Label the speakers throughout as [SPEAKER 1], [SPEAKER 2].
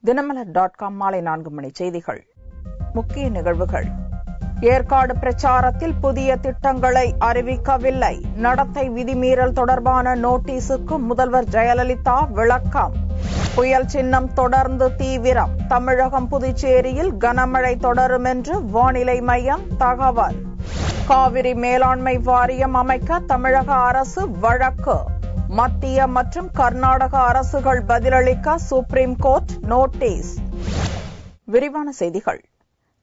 [SPEAKER 1] தினமலர்.com மாலை 4 மணி செய்திகள். முக்கிய நிகழ்வுகள். ஏற்காடு பிரச்சாரத்தில் புதிய திட்டங்களை அறிவிக்கவில்லை. நடத்தை விதிமீறல் தொடர்பான நோட்டீஸுக்கு முதல்வர் ஜெயலலிதா விளக்கம். புயல் சின்னம் தொடர்ந்து தீவிரம். தமிழகம் புதுச்சேரியில் கனமழை தொடரும் என்று வானிலை மையம் தகவல். காவிரி மேலாண்மை வாரியம் அமைக்க தமிழக அரசு வழக்கு. மத்திய மற்றும் கர்நாடக அரசுகள் பதிலளிக்க சுப்ரீம் கோர்ட் நோட்டீஸ். விரிவான செய்திகள்.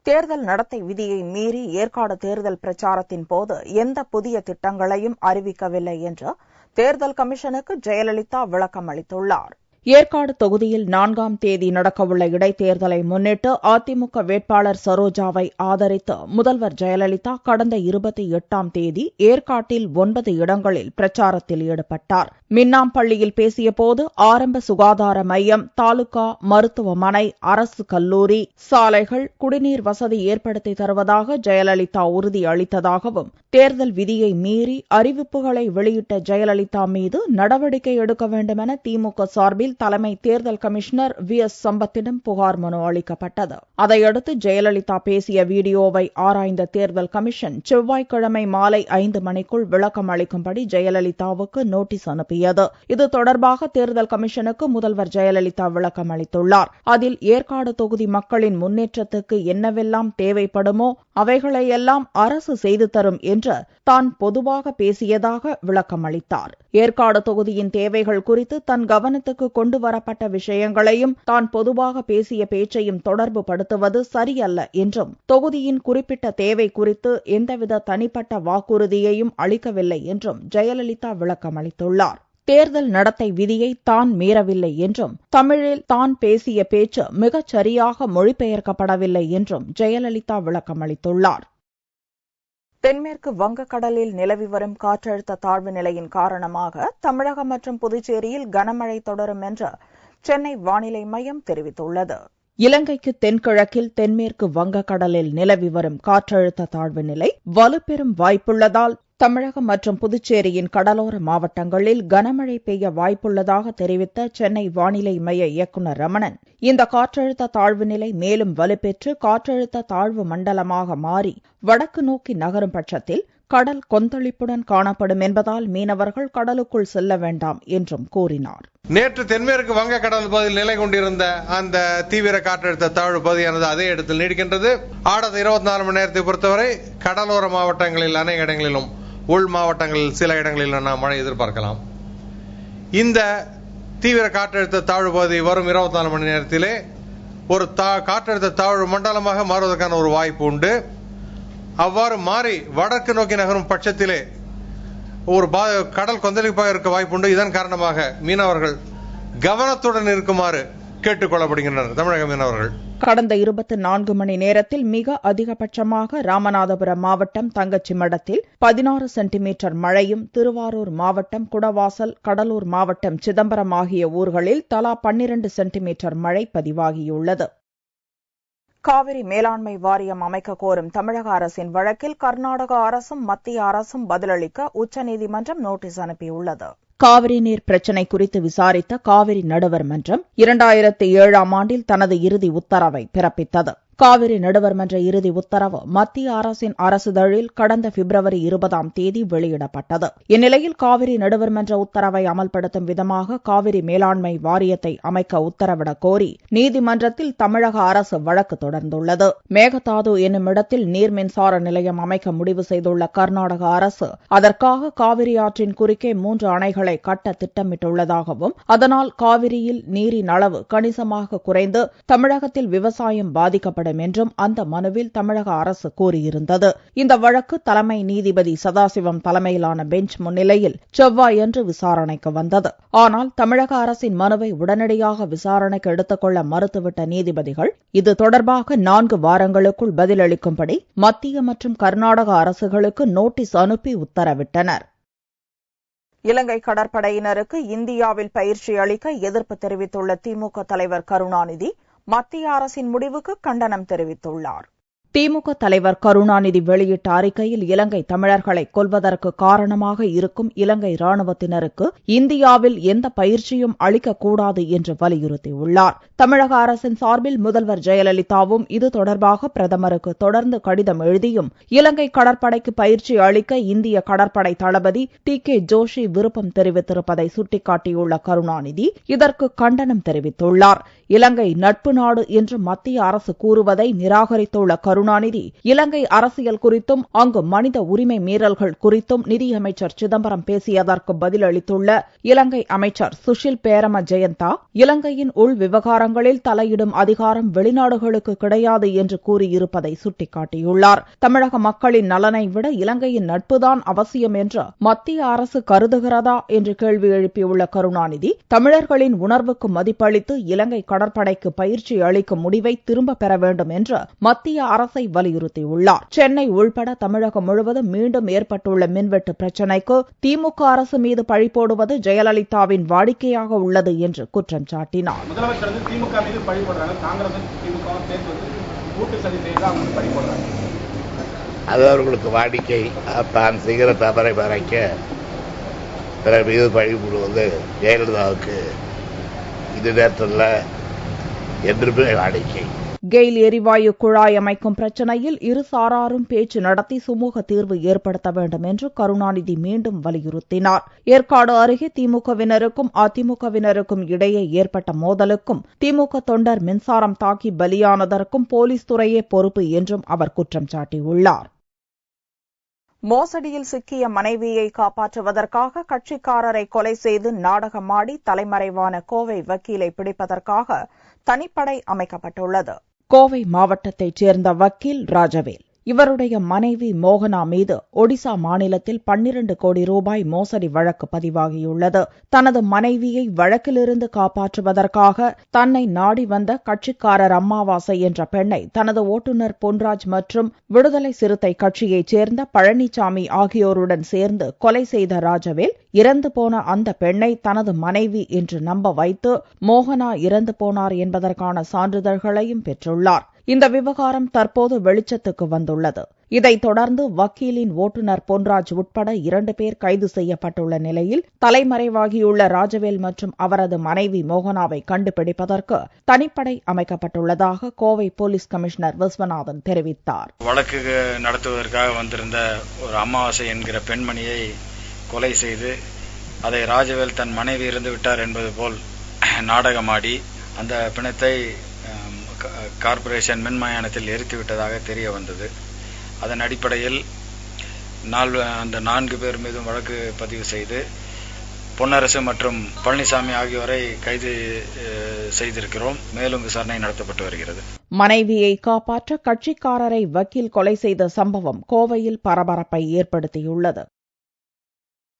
[SPEAKER 1] தேர்தல் நடத்தை விதியை மீறி ஏற்காடு தேர்தல் பிரச்சாரத்தின் போது எந்த புதிய திட்டங்களையும் அறிவிக்கவில்லை என்று தேர்தல் கமிஷனுக்கு ஜெயலலிதா விளக்கம் அளித்துள்ளார். ஏற்காடு தொகுதியில் 4ஆம் தேதி நடக்கவுள்ள இடைத்தேர்தலை முன்னிட்டு அதிமுக வேட்பாளர் சரோஜாவை ஆதரித்து முதல்வர் ஜெயலலிதா கடந்த 28ஆம் தேதி ஏற்காட்டில் 9 இடங்களில் பிரச்சாரத்தில் ஈடுபட்டார். மின்னாம்பள்ளியில் பேசியபோது ஆரம்ப சுகாதார மையம், தாலுகா மருத்துவமனை, அரசு கல்லூரி, சாலைகள், குடிநீர் வசதி ஏற்படுத்தி தருவதாக ஜெயலலிதா உறுதியளித்ததாகவும், தேர்தல் விதியை மீறி அறிவிப்புகளை வெளியிட்ட ஜெயலலிதா மீது நடவடிக்கை எடுக்க வேண்டுமென திமுக சார்பில் தலைமை தேர்தல் கமிஷனர் V.S. சம்பத்திடம் புகார் மனு அளிக்கப்பட்டது. அதையடுத்து ஜெயலலிதா பேசிய வீடியோவை ஆராய்ந்த தேர்தல் கமிஷன் செவ்வாய்க்கிழமை மாலை 5 மணிக்குள் விளக்கம் அளிக்கும்படி ஜெயலலிதாவுக்கு நோட்டீஸ் அனுப்பியது. இது தொடர்பாக தேர்தல் கமிஷனுக்கு முதல்வர் ஜெயலலிதா விளக்கம் அளித்துள்ளார். அதில் ஏற்காடு தொகுதி மக்களின் முன்னேற்றத்துக்கு என்னவெல்லாம் தேவைப்படுமோ அவைகளையெல்லாம் அரசு செய்து தரும் என்று தான் பொதுவாக பேசியதாக விளக்கம் அளித்தார். ஏற்காடு தொகுதியின் தேவைகள் குறித்து தன் கவனத்துக்கு கொண்டு வரப்பட்ட விஷயங்களையும் தான் பொதுவாக பேசிய பேச்சையும் தொடர்பு படுத்துவது சரியல்ல என்றும், தொகுதியின் குறிப்பிட்ட தேவை குறித்து எந்தவித தனிப்பட்ட வாக்குறுதியையும் அளிக்கவில்லை என்றும் ஜெயலலிதா விளக்கம் அளித்துள்ளார். தேர்தல் நடத்தை விதியை தான் மீறவில்லை என்றும், தமிழில் தான் பேசிய பேச்சு மிகச் சரியாக மொழிபெயர்க்கப்படவில்லை என்றும் ஜெயலலிதா விளக்கம் அளித்துள்ளார். தென்மேற்கு வங்கக்கடலில் நிலவி வரும் காற்றழுத்த தாழ்வு நிலையின் காரணமாக தமிழகம் மற்றும் புதுச்சேரியில் கனமழை தொடரும் என்று சென்னை வானிலை மையம் தெரிவித்துள்ளது. இலங்கைக்கு தென்கிழக்கில் தென்மேற்கு வங்கக்கடலில் நிலவி வரும் காற்றழுத்த தாழ்வு நிலை வலுப்பெறும் வாய்ப்புள்ளதால் தமிழகம் மற்றும் புதுச்சேரியின் கடலோர மாவட்டங்களில் கனமழை பெய்ய வாய்ப்புள்ளதாக தெரிவித்த சென்னை வானிலை மைய இயக்குநர் ரமணன், இந்த காற்றழுத்த தாழ்வு நிலை மேலும் வலுப்பெற்று காற்றழுத்த தாழ்வு மண்டலமாக மாறி வடக்கு நோக்கி நகரும் பட்சத்தில் கடல் கொந்தளிப்புடன் காணப்படும் என்பதால் மீனவர்கள் கடலுக்குள் செல்ல வேண்டாம் என்றும் கூறினார்.
[SPEAKER 2] நேற்று தென்மேற்கு வங்கக்கடல் பகுதியில் நிலை கொண்டிருந்த அந்த தீவிர காற்றழுத்த தாழ்வு பகுதியானது அதே இடத்தில் நீடிக்கின்றது. அடுத்த 24 மணி நேரத்தை பொறுத்தவரை கடலோர மாவட்டங்களில் அநேக இடங்களிலும், உள் மாவட்டங்களில் சில இடங்களில் நாம் மழை எதிர்பார்க்கலாம். இந்த தீவிர காற்றழுத்த தாழ்வு பகுதி வரும் 24 மணி நேரத்திலே ஒரு காற்றழுத்த தாழ்வு மண்டலமாக மாறுவதற்கான ஒரு வாய்ப்பு உண்டு. அவ்வாறு மாறி வடக்கு நோக்கி நகரும் பட்சத்திலே ஒரு கடல் கொந்தளிப்பாக இருக்க வாய்ப்புண்டு. இதன் காரணமாக மீனவர்கள் கவனத்துடன் இருக்குமாறு கேட்டுக் கொள்ளப்படுகின்றனர். தமிழக மீனவர்கள்
[SPEAKER 1] கடந்த 24 மணி நேரத்தில் மிக அதிகபட்சமாக ராமநாதபுரம் மாவட்டம் தங்கச்சிமடத்தில் 16 சென்டிமீட்டர் மழையும், திருவாரூர் மாவட்டம் குடவாசல், கடலூர் மாவட்டம் சிதம்பரம் ஆகிய ஊர்களில் தலா 12 சென்டிமீட்டர் மழை பதிவாகியுள்ளது. காவிரி மேலாண்மை வாரியம் அமைக்க கோரும் தமிழக அரசின் வழக்கில் கர்நாடக அரசும் மத்திய அரசும் பதிலளிக்க உச்சநீதிமன்றம் நோட்டீஸ் அனுப்பியுள்ளது. காவிரி நீர் பிரச்சினை குறித்து விசாரித்த காவிரி நடுவர் மன்றம் 2007ஆம் ஆண்டில் தனது இறுதி உத்தரவை பிறப்பித்தது. காவிரி நடுவர் மன்ற இறுதி உத்தரவு மத்திய அரசின் அரசிதழில் கடந்த பிப்ரவரி 20ஆம் தேதி வெளியிடப்பட்டது. இந்நிலையில் காவிரி நடுவர் மன்ற உத்தரவை அமல்படுத்தும் விதமாக காவிரி மேலாண்மை வாரியத்தை அமைக்க உத்தரவிடக் கோரி நீதிமன்றத்தில் தமிழக அரசு வழக்கு தொடர்ந்துள்ளது. மேகதாது என்னும் இடத்தில் நீர் மின்சார நிலையம் அமைக்க முடிவு செய்துள்ள கர்நாடக அரசு அதற்காக காவிரி ஆற்றின் குறுக்கே 3 அணைகளை கட்ட திட்டமிட்டுள்ளதாகவும், அதனால் காவிரியில் நீரின் அளவு கணிசமாக குறைந்து தமிழகத்தில் விவசாயம் பாதிக்கப்படும் என்றும் அந்த மனுவில் தமிழக அரசு கூறியிருந்தது. இந்த வழக்கு தலைமை நீதிபதி சதாசிவம் தலைமையிலான பெஞ்ச் முன்னிலையில் செவ்வாயன்று விசாரணைக்கு வந்தது. ஆனால் தமிழக அரசின் மனுவை உடனடியாக விசாரணைக்கு எடுத்துக் கொள்ள மறுத்துவிட்ட நீதிபதிகள் இது தொடர்பாக 4 வாரங்களுக்குள் பதிலளிக்கும்படி மத்திய மற்றும் கர்நாடக அரசுகளுக்கு நோட்டீஸ் அனுப்பி உத்தரவிட்டனர். இலங்கை கடற்படையினருக்கு இந்தியாவில் பயிற்சி அளிக்க எதிர்ப்பு தெரிவித்துள்ள திமுக தலைவர் கருணாநிதி மத்திய அரசின் முடிவுக்கு கண்டனம் தெரிவித்துள்ளார். திமுக தலைவர் கருணாநிதி வெளியிட்ட அறிக்கையில் இலங்கை தமிழர்களை கொல்வதற்கு காரணமாக இருக்கும் இலங்கை ராணுவத்தினருக்கு இந்தியாவில் எந்த பயிற்சியும் அளிக்கக்கூடாது என்று வலியுறுத்தியுள்ளார். தமிழக அரசின் சார்பில் முதல்வர் ஜெயலலிதாவும் இது தொடர்பாக பிரதமருக்கு தொடர்ந்து கடிதம் எழுதியும் இலங்கை கடற்படைக்கு பயிற்சி அளிக்க இந்திய கடற்படை தளபதி டி.கே. ஜோஷி விருப்பம் தெரிவித்திருப்பதை சுட்டிக்காட்டியுள்ள கருணாநிதி இதற்கு கண்டனம் தெரிவித்துள்ளார். இலங்கை நட்பு நாடு என்று மத்திய அரசு கூறுவதை நிராகரித்துள்ள கருணாநிதி இலங்கை அரசியல் குறித்தும் அங்கு மனித உரிமை மீறல்கள் குறித்தும் நிதியமைச்சர் சிதம்பரம் பேசியதற்கு பதிலளித்துள்ள இலங்கை அமைச்சர் சுஷில் பேரம ஜெயந்தா இலங்கையின் உள் விவகாரங்களில் தலையிடும் அதிகாரம் வெளிநாடுகளுக்கு கிடையாது என்று கூறியிருப்பதை சுட்டிக்காட்டியுள்ளார். தமிழக மக்களின் நலனை விட இலங்கையின் நட்புதான் அவசியம் என்று மத்திய அரசு கருதுகிறதா என்று கேள்வி எழுப்பியுள்ள கருணாநிதி தமிழர்களின் உணர்வுக்கு மதிப்பளித்து இலங்கை கடற்படைக்கு பயிற்சி அளிக்கும் முடிவை திரும்பப் பெற வேண்டும் என்று மத்திய அரசை வலியுறுத்தியுள்ளார். சென்னை உள்பட தமிழகம் முழுவதும் மீண்டும் ஏற்பட்டுள்ள மின்வெட்டு பிரச்சினைக்கு திமுக அரசு மீது பழி போடுவது ஜெயலலிதாவின் வாடிக்கையாக உள்ளது என்று குற்றம் சாட்டினார்.
[SPEAKER 3] முதலமைச்சர் திமுக மீது பழி போடுறாங்க, காங்கிரசும் திமுகவும் சேர்ந்து கூட்டு சதி செய்து அவங்க பழி போடுறாங்க.
[SPEAKER 4] அது அவர்களுக்கு வாடிக்கை. தான் செய்கிற தவறை மறைக்க பிறர் மீது பழி போடுவது ஜெயலலிதாவுக்கு இது நேரத்தில் என்றுமே வாடிக்கை.
[SPEAKER 1] கெயில் எரிவாயு குழாய் அமைக்கும் பிரச்சினையில் இரு சாராரும் பேச்சு நடத்தி சுமூக தீர்வு ஏற்படுத்த வேண்டும் என்று கருணாநிதி மீண்டும் வலியுறுத்தினார். ஏற்காடு அருகே திமுகவினருக்கும் அதிமுகவினருக்கும் இடையே ஏற்பட்ட மோதலுக்கும் திமுக தொண்டர் மின்சாரம் தாக்கி பலியானதற்கும் போலீஸ் துறையே பொறுப்பு என்றும் அவர் குற்றம் சாட்டியுள்ளார். மோசடியில் சிக்கிய மனைவியை காப்பாற்றுவதற்காக கட்சிக்காரரை கொலை செய்து நாடகமாடி தலைமறைவான கோவை வக்கீலை பிடிப்பதற்காக தனிப்படை அமைக்கப்பட்டுள்ளது. கோவை மாவட்டத்தைச் சேர்ந்த வக்கீல் ராஜவேல் இவருடைய மனைவி மோகனா மீது ஒடிசா மாநிலத்தில் 12 கோடி ரூபாய் மோசடி வழக்கு பதிவாகியுள்ளது. தனது மனைவியை வழக்கிலிருந்து காப்பாற்றுவதற்காக தன்னை நாடி வந்த கட்சிக்காரர் அம்மாவாசை என்ற பெண்ணை தனது ஓட்டுநர் பொன்ராஜ் மற்றும் விடுதலை சிறுத்தை கட்சியைச் சேர்ந்த பழனிசாமி ஆகியோருடன் சேர்ந்து கொலை செய்த ராஜவேல் இறந்து போன அந்த பெண்ணை தனது மனைவி என்று நம்ப வைத்து மோகனா இறந்து போனார் என்பதற்கான சான்றிதழ்களையும் பெற்றுள்ளார். இந்த விவகாரம் தற்போது வெளிச்சத்துக்கு வந்துள்ளது. இதைத் தொடர்ந்து வக்கீலின் ஓட்டுநர் பொன்ராஜ் உட்பட 2 பேர் கைது செய்யப்பட்டுள்ள நிலையில் தலைமறைவாகியுள்ள ராஜவேல் மற்றும் அவரது மனைவி மோகனாவை கண்டுபிடிப்பதற்கு தனிப்படை அமைக்கப்பட்டுள்ளதாக கோவை போலீஸ் கமிஷனர் விஸ்வநாதன் தெரிவித்தார்.
[SPEAKER 5] வழக்கு நடத்துவதற்காக வந்திருந்த ஒரு அமாவாசை என்கிற பெண்மணியை கொலை செய்து அதை ராஜவேல் தன் மனைவி இறந்து விட்டார் என்பது போல் நாடகமாடி அந்த பிணத்தை கார்ப்பரேஷன் மின்மயானத்தில் எரித்துவிட்டதாக தெரிய வந்தது. அதன் அடிப்படையில் அந்த 4 பேர் மீதும் வழக்கு பதிவு செய்து பொன்னரசு மற்றும் பழனிசாமி ஆகியோரை கைது செய்திருக்கிறோம். மேலும் விசாரணை நடத்தப்பட்டு வருகிறது.
[SPEAKER 1] மனைவியை காப்பாற்ற கட்சிக்காரரை வக்கீல் கொலை செய்த சம்பவம் கோவையில் பரபரப்பை ஏற்படுத்தியுள்ளது.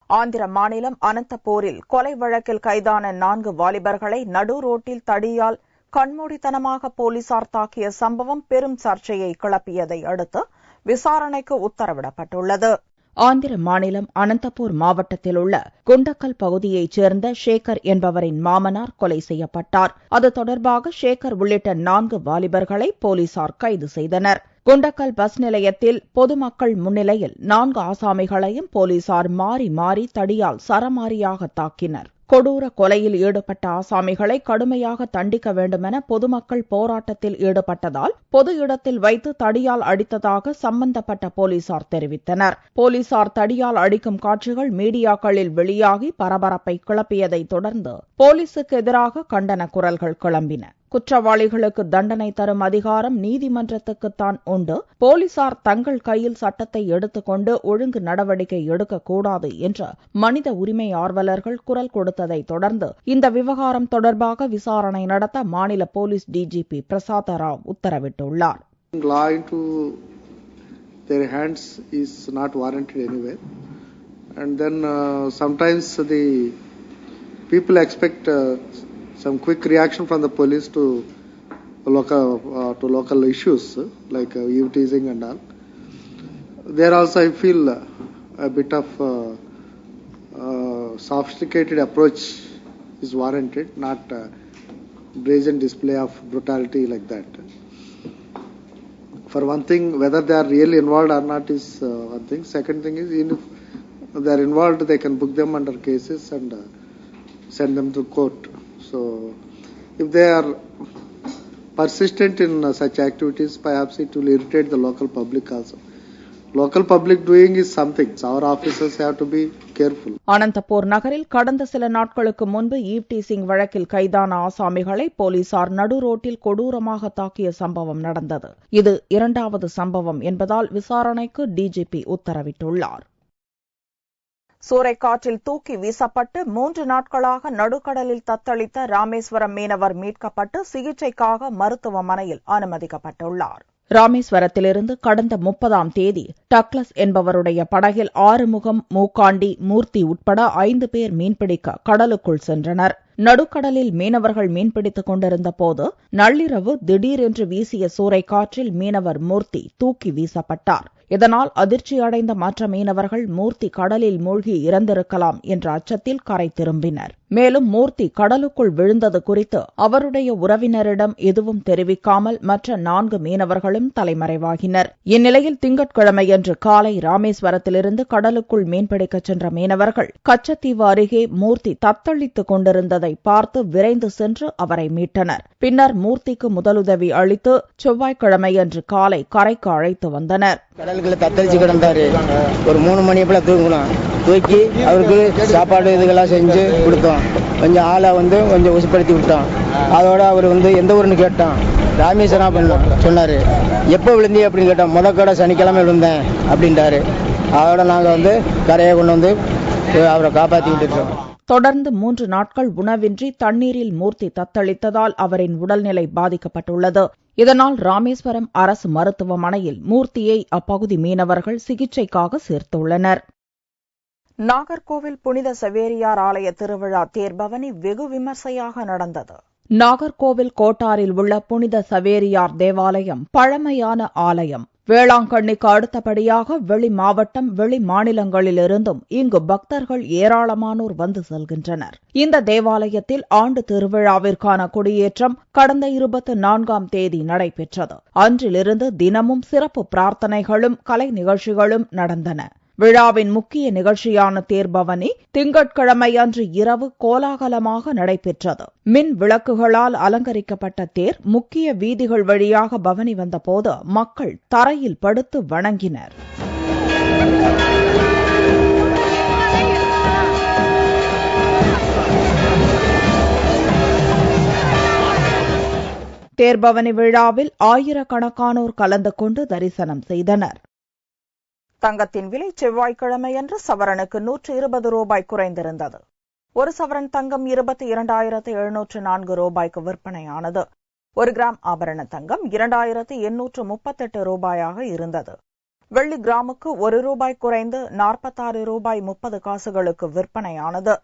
[SPEAKER 1] ஆந்திர மாநிலம் அனந்தபூரில் கொலை வழக்கில் கைதான 4 வாலிபர்களை நடு ரோட்டில் தடியால் கண்மூடித்தனமாக போலீசார் தாக்கிய சம்பவம் பெரும் சர்ச்சையை கிளப்பியதை அடுத்து விசாரணைக்கு உத்தரவிடப்பட்டுள்ளது. ஆந்திர மாநிலம் அனந்தபூர் மாவட்டத்தில் உள்ள குண்டக்கல் பகுதியைச் சேர்ந்த ஷேகர் என்பவரின் மாமனார் கொலை செய்யப்பட்டார். அது தொடர்பாக ஷேகர் உள்ளிட்ட 4 வாலிபர்களை போலீசார் கைது செய்தனர். குண்டக்கல் பஸ் நிலையத்தில் பொதுமக்கள் முன்னிலையில் 4 ஆசாமிகளையும் போலீசார் மாறி மாறி தடியால் சரமாரியாக தாக்கினர். கொடூர கொலையில் ஈடுபட்ட ஆசாமிகளை கடுமையாக தண்டிக்க வேண்டுமென பொதுமக்கள் போராட்டத்தில் ஈடுபட்டதால் பொது இடத்தில் வைத்து தடியால் அடித்ததாக சம்பந்தப்பட்ட போலீசார் தெரிவித்தனர். போலீசார் தடியால் அடிக்கும் காட்சிகள் மீடியாக்களில் வெளியாகி பரபரப்பை கிளப்பியதைத் தொடர்ந்து போலீசுக்கு எதிராக கண்டன குரல்கள் கிளம்பின. குற்றவாளிகளுக்கு தண்டனை தரும் அதிகாரம் நீதிமன்றத்துக்குத்தான் உண்டு. போலீசார் தங்கள் கையில் சட்டத்தை எடுத்துக்கொண்டு ஒழுங்கு நடவடிக்கை எடுக்கக்கூடாது என்று மனித உரிமை ஆர்வலர்கள் குரல் கொடுத்ததைத் தொடர்ந்து இந்த விவகாரம் தொடர்பாக விசாரணை நடத்த மாநில போலீஸ் டிஜிபி பிரசாத ராவ் உத்தரவிட்டுள்ளார்.
[SPEAKER 6] Law into their hands is not warranted anywhere, and then sometimes the people expect some quick reaction from the police to local issues like eve teasing and all. There also I feel a bit of sophisticated approach is warranted, not brazen display of brutality like that. For one thing, whether they are really involved or not is one thing. Second thing is, even if they are involved, they can book them under cases and send them to court. So, if they are persistent in such activities, perhaps it will irritate the local public also. Local public doing is something. So our officers have to be careful.
[SPEAKER 1] Anantapur நகரில் கடந்த சில நாட்களுக்கு முன்பு eve teasing வழக்கில் கைதான ஆசாமிகளை போலீசார் நடு ரோட்டில் கொடூரமாக தாக்கிய சம்பவம் நடந்தது. இது இரண்டாவது சம்பவம் என்பதால் விசாரணைக்கு டிஜிபி உத்தரவிட்டுள்ளார். சூறைக்காற்றில் தூக்கி வீசப்பட்டு 3 நாட்களாக நடுக்கடலில் தத்தளித்த ராமேஸ்வரம் மீனவர் மீட்கப்பட்டு சிகிச்சைக்காக மருத்துவமனையில் அனுமதிக்கப்பட்டுள்ளார். ராமேஸ்வரத்திலிருந்து கடந்த 30ஆம் தேதி டக்ளஸ் என்பவருடைய படகில் ஆறுமுகம், மூக்காண்டி, மூர்த்தி உட்பட 5 பேர் மீன்பிடிக்க கடலுக்குள் சென்றனர். நடுக்கடலில் மீனவர்கள் மீன்பிடித்துக் கொண்டிருந்த போது நள்ளிரவு திடீரென்று வீசிய சூறைக்காற்றில் மீனவர் மூர்த்தி தூக்கி வீசப்பட்டார். இதனால் அதிர்ச்சியடைந்த மற்ற மீனவர்கள் மூர்த்தி கடலில் மூழ்கி இறந்திருக்கலாம் என்ற அச்சத்தில் கரை திரும்பினர். மேலும் மூர்த்தி கடலுக்குள் விழுந்தது குறித்து அவருடைய உறவினரிடம் எதுவும் தெரிவிக்காமல் மற்ற 4 மீனவர்களும் தலைமறைவாகினர். இந்நிலையில் திங்கட்கிழமையன்று காலை ராமேஸ்வரத்திலிருந்து கடலுக்குள் மீன்பிடிக்கச் சென்ற மீனவர்கள் கச்சத்தீவு அருகே மூர்த்தி தத்தளித்துக் கொண்டிருந்ததை பார்த்து விரைந்து சென்று அவரை மீட்டனர். பின்னர் மூர்த்திக்கு முதலுதவி அளித்து செவ்வாய்க்கிழமையன்று காலை கரைக்கு அழைத்து வந்தனர்.
[SPEAKER 7] கடலுக்குள்ள தத்தளிச்சு கிடந்தாரு. ஒரு 3 மணி போல தூக்கி அவருக்கு சாப்பாடு இதுகெல்லாம் செஞ்சு கொடுத்தோம். கொஞ்சம் ஆளை கொஞ்சம் உசுப்படுத்தி விட்டோம். அதோட அவர் எந்த ஊருன்னு கேட்டான். ராமேஸ்வரம் சொன்னாரு. எப்போ விழுந்தீங்க அப்படின்னு கேட்டோம். கடை சனிக்கிழமை விழுந்தேன் அப்படின்றாரு. அதோட நாங்க கரையை கொண்டு அவரை காப்பாற்றி விட்டுட்டோம்.
[SPEAKER 1] தொடர்ந்து 3 நாட்கள் உணவின்றி தண்ணீரில் மூர்த்தி தத்தளித்ததால் அவரின் உடல்நிலை பாதிக்கப்பட்டுள்ளது. இதனால் ராமேஸ்வரம் அரசு மருத்துவமனையில் மூர்த்தியை அப்பகுதி மீனவர்கள் சிகிச்சைக்காக சேர்த்துள்ளனர். நாகர்கோவில் புனித சவேரியார் ஆலய திருவிழா தேர்பவனி வெகு விமர்சையாக நடந்தது. நாகர்கோவில் கோட்டாரில் உள்ள புனித சவேரியார் தேவாலயம் பழமையான ஆலயம். வேளாங்கண்ணிக்கு அடுத்தபடியாக வெளி மாவட்டம், வெளி மாநிலங்களிலிருந்தும் இங்கு பக்தர்கள் ஏராளமானோர் வந்து செல்கின்றனர். இந்த தேவாலயத்தில் ஆண்டு திருவிழாவிற்கான கொடியேற்றம் கடந்த 24ஆம் தேதி நடைபெற்றது. அன்றிலிருந்து தினமும் சிறப்பு பிரார்த்தனைகளும் கலை நிகழ்ச்சிகளும் நடந்தன. விழாவின் முக்கிய நிகழ்ச்சியான தேர்பவனி திங்கட்கிழமை அன்று இரவு கோலாகலமாக நடைபெற்றது. மின் விளக்குகளால் அலங்கரிக்கப்பட்ட தேர் முக்கிய வீதிகள் வழியாக பவனி வந்தபோது மக்கள் தரையில் படுத்து வணங்கினர். தேர்பவனி விழாவில் ஆயிரக்கணக்கானோர் கலந்து கொண்டு தரிசனம் செய்தனர். தங்கத்தின் விலை செவ்வாய்க்கிழமையன்று சவரனுக்கு 120 ரூபாய் குறைந்திருந்தது. ஒரு சவரன் தங்கம் 22,704 ரூபாய்க்கு விற்பனையானது. 1 கிராம் ஆபரண தங்கம் 2,838 ரூபாயாக இருந்தது. வெள்ளி கிராமுக்கு 1 ரூபாய் குறைந்து 46 ரூபாய் 30 காசுகளுக்கு விற்பனையானது.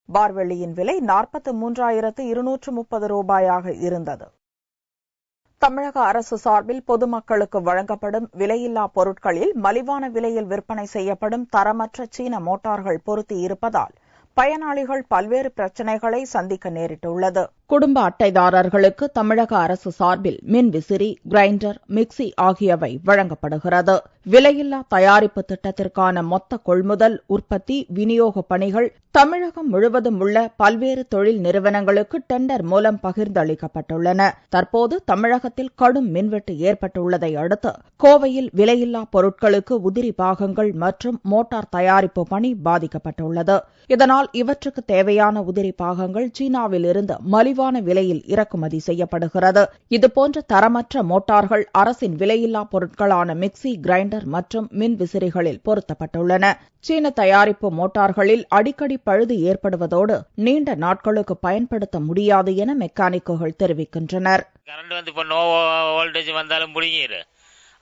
[SPEAKER 1] பார் வெள்ளியின் விலை 43,230 ரூபாயாக இருந்தது. தமிழக அரசு சார்பில் பொதுமக்களுக்கு வழங்கப்படும் விலையில்லா பொருட்களில் மலிவான விலையில் விற்பனை செய்யப்படும் தரமற்ற சீன மோட்டார்கள் பொருத்தி இருப்பதால் பயனாளிகள் பல்வேறு பிரச்சினைகளை சந்திக்க நேரிட்டுள்ளது. குடும்ப அட்டைதாரர்களுக்கு தமிழக அரசு சார்பில் மின் விசிறி, கிரைண்டர், மிக்சி ஆகியவை வழங்கப்படுகிறது. விலையில்லா தயாரிப்பு திட்டத்திற்கான மொத்த கொள்முதல், உற்பத்தி, விநியோக பணிகள் தமிழகம் முழுவதும் உள்ள பல்வேறு தொழில் நிறுவனங்களுக்கு டெண்டர் மூலம் பகிர்ந்தளிக்கப்பட்டுள்ளன. தற்போது தமிழகத்தில் கடும் மின்வெட்டு ஏற்பட்டுள்ளதை அடுத்து கோவையில் விலையில்லா பொருட்களுக்கு உதிரி பாகங்கள் மற்றும் மோட்டார் தயாரிப்பு பணி பாதிக்கப்பட்டுள்ளது. இதனால் இவற்றுக்கு தேவையான உதிரி பாகங்கள் சீனாவில் இருந்து மலிவான விலையில் இறக்குமதி செய்யப்படுகிறது. இதுபோன்ற தரமற்ற மோட்டார்கள் அரசின் விலையில்லா பொருட்களான மிக்சி, கிரைண்டர் மற்றும் மின் விசிறிகளில் பொருத்தப்பட்டுள்ளன. சீன தயாரிப்பு மோட்டார்களில் அடிக்கடி பழுது ஏற்படுவதோடு நீண்ட நாட்களுக்கு பயன்படுத்த முடியாது என மெக்கானிக்குகள் தெரிவிக்கின்றனர்.
[SPEAKER 8] கரண்ட் இப்போ நோ வோல்டேஜ் வந்தாலும் முடிங்கிரு,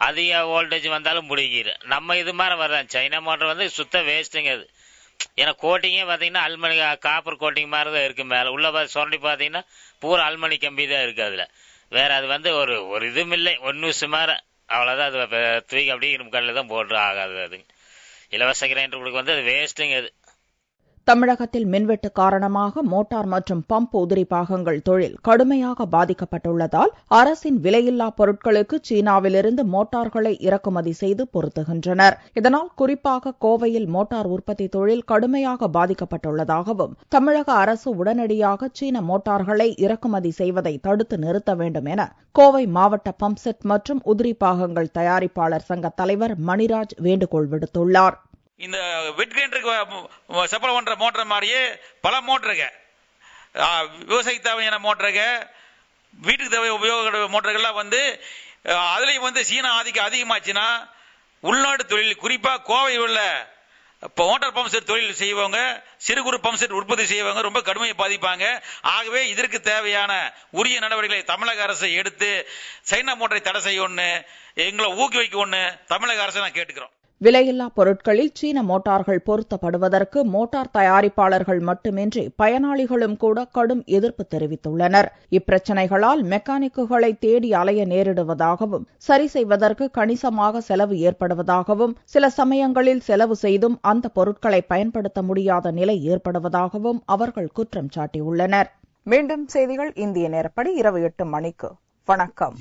[SPEAKER 8] அதிக வோல்டேஜ் வந்தாலும் முடிங்கிரு. நம்ம இது மாதிரி வர்றேன் சைனா மோட்டர் சுத்த வேஸ்ட்டுங்க. அது ஏன்னா கோட்டிங்கே பார்த்தீங்கன்னா அல்மணி காப்பர் கோட்டிங் மாதிரி தான் இருக்கு. மேலே உள்ள சுரண்டி பார்த்தீங்கன்னா பூரா அல்மணி கம்பி தான் இருக்கு. அதில் வேற அது ஒரு இதுவும் இல்லை, ஒன்றும் சுமார் அவ்வளோதான். அது தூக்கி அப்படியே இரும்பு கல்லில் தான் போட்டு ஆகாது. அது இலவச கிரைண்டர்களுக்கு அது வேஸ்ட்டுங்க. அது
[SPEAKER 1] தமிழகத்தில் மின்வெட்டு காரணமாக மோட்டார் மற்றும் பம்ப் உதிரி பாகங்கள் தொழில் கடுமையாக பாதிக்கப்பட்டுள்ளதால் அரசின் விலையில்லா பொருட்களுக்கு சீனாவிலிருந்து மோட்டார்களை இறக்குமதி செய்து பொருத்துகின்றனர். இதனால் குறிப்பாக கோவையில் மோட்டார் உற்பத்தி தொழில் கடுமையாக பாதிக்கப்பட்டுள்ளதாகவும் தமிழக அரசு உடனடியாக சீன மோட்டார்களை இறக்குமதி செய்வதை தடுத்து நிறுத்த வேண்டும் என கோவை மாவட்ட பம்ப்செட் மற்றும் உதிரி பாகங்கள் தயாரிப்பாளர் சங்க தலைவர் மணிராஜ் வேண்டுகோள் விடுத்துள்ளார்.
[SPEAKER 9] இந்த வெட் கிரைண்டருக்கு சப்ளை பண்ற மோட்டர் மாதிரியே பல மோட்டருங்க, விவசாய தேவையான மோட்டருங்க, வீட்டுக்கு தேவை உபயோக மோட்டர்கள்லாம் அதுலயும் சீனா ஆதிக்கம் அதிகமாச்சுன்னா உள்நாட்டு தொழில் குறிப்பா கோவையில் உள்ள மோட்டார் பம்ப் செட் தொழில் செய்வாங்க, சிறு குறு பம்ப் செட் உற்பத்தி செய்வாங்க, ரொம்ப கடுமையை பாதிப்பாங்க. ஆகவே இதற்கு தேவையான உரிய நடவடிக்கைகளை தமிழக அரசு எடுத்து சைனா மோட்டரை தடை செய்யணும்னு எங்களை ஊக்குவிக்கணும்னு தமிழக அரசை நான் கேட்டுக்கிறோம்.
[SPEAKER 1] விலையில்லா பொருட்களில் சீன மோட்டார்கள் பொருத்தப்படுவதற்கு மோட்டார் தயாரிப்பாளர்கள் மட்டுமின்றி பயனாளிகளும் கூட கடும் எதிர்ப்பு தெரிவித்துள்ளனர். இப்பிரச்சினைகளால் மெக்கானிக்குகளை தேடி அலைய நேரிடுவதாகவும் சரி செய்வதற்கு கணிசமாக செலவு ஏற்படுவதாகவும் சில சமயங்களில் செலவு செய்தும் அந்த பொருட்களை பயன்படுத்த முடியாத நிலை ஏற்படுவதாகவும் அவர்கள் குற்றம் சாட்டியுள்ளனர். மீண்டும் செய்திகள் இந்திய நேரப்படி இரவு 8 மணிக்கு. வணக்கம்.